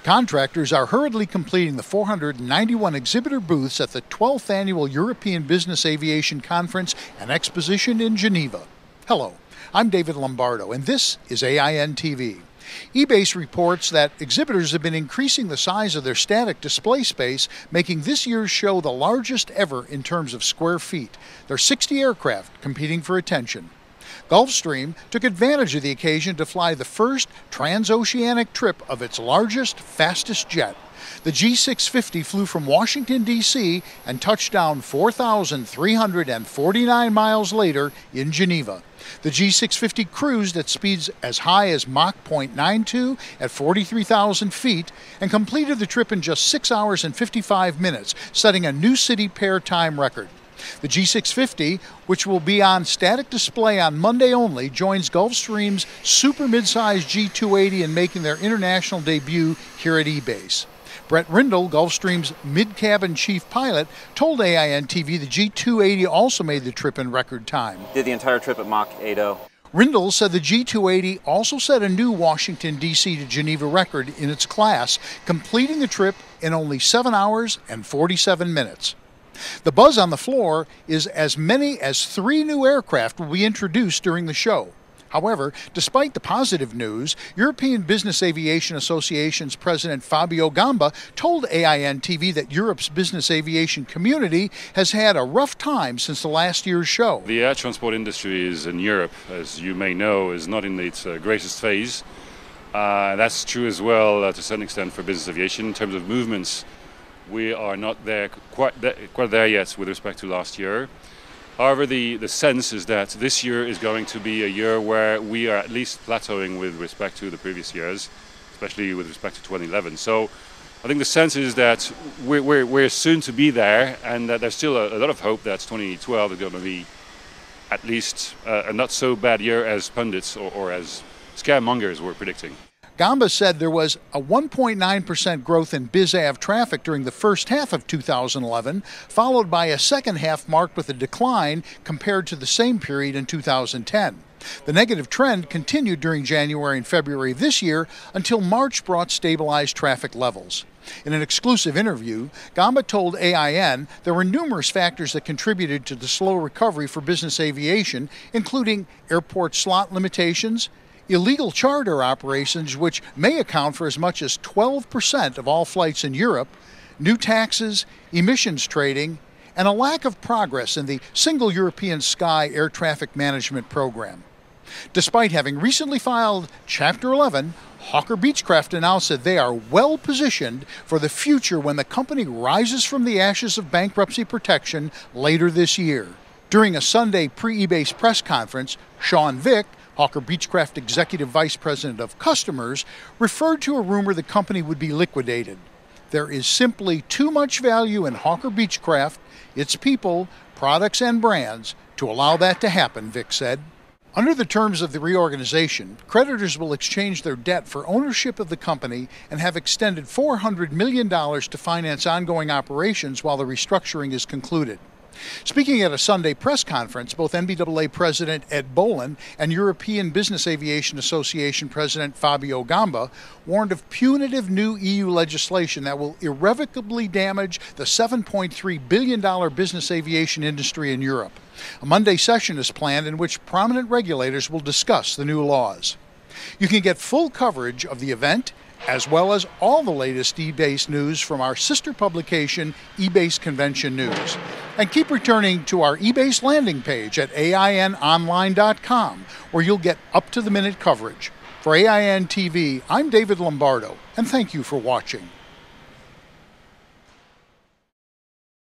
Contractors are hurriedly completing the 491 exhibitor booths at the 12th Annual European Business Aviation Conference and Exposition in Geneva. Hello, I'm David Lombardo, and this is AIN TV. EBACE reports that exhibitors have been increasing the size of their static display space, making this year's show the largest ever in terms of square feet. There are 60 aircraft competing for attention. Gulfstream took advantage of the occasion to fly the first transoceanic trip of its largest, fastest jet. The G650 flew from Washington, D.C. and touched down 4,349 miles later in Geneva. The G650 cruised at speeds as high as Mach 0.92 at 43,000 feet and completed the trip in just 6 hours and 55 minutes, setting a new city pair time record. The G650, which will be on static display on Monday only, joins Gulfstream's super midsize G280 in making their international debut here at EBACE. Brett Rindle, Gulfstream's mid-cabin chief pilot, told AIN TV the G280 also made the trip in record time. Did the entire trip at Mach 80. Rindle said the G280 also set a new Washington, D.C. to Geneva record in its class, completing the trip in only 7 hours and 47 minutes. The buzz on the floor is as many as 3 new aircraft will be introduced during the show. However, despite the positive news, European Business Aviation Association's president Fabio Gamba told AIN TV that Europe's business aviation community has had a rough time since the last year's show. The air transport industry in Europe, as you may know, is not in its greatest phase. That's true as well to a certain extent for business aviation in terms of movements. We are not quite there yet with respect to last year. However, the sense is that this year is going to be a year where we are at least plateauing with respect to the previous years, especially with respect to 2011. So I think the sense is that we're soon to be there, and that there's still a lot of hope that 2012 is going to be at least a not so bad year as pundits or as scaremongers were predicting. Gamba said there was a 1.9% growth in BizAv traffic during the first half of 2011, followed by a second half marked with a decline compared to the same period in 2010. The negative trend continued during January and February of this year until March brought stabilized traffic levels. In an exclusive interview, Gamba told AIN there were numerous factors that contributed to the slow recovery for business aviation, including airport slot limitations, illegal charter operations, which may account for as much as 12% of all flights in Europe, new taxes, emissions trading, and a lack of progress in the Single European Sky Air Traffic Management Program. Despite having recently filed Chapter 11, Hawker Beechcraft announced that they are well positioned for the future when the company rises from the ashes of bankruptcy protection later this year. During a Sunday pre-EBACE press conference, Sean Vick, Hawker Beechcraft Executive Vice President of Customers, referred to a rumor the company would be liquidated. There is simply too much value in Hawker Beechcraft, its people, products, and brands to allow that to happen, Vick said. Under the terms of the reorganization, creditors will exchange their debt for ownership of the company and have extended $400 million to finance ongoing operations while the restructuring is concluded. Speaking at a Sunday press conference, both NBAA President Ed Boland and European Business Aviation Association President Fabio Gamba warned of punitive new EU legislation that will irrevocably damage the $7.3 billion business aviation industry in Europe. A Monday session is planned in which prominent regulators will discuss the new laws. You can get full coverage of the event as well as all the latest EBACE news from our sister publication, EBACE Convention News. And keep returning to our EBACE landing page at AINonline.com, where you'll get up-to-the-minute coverage. For AIN TV, I'm David Lombardo, and thank you for watching.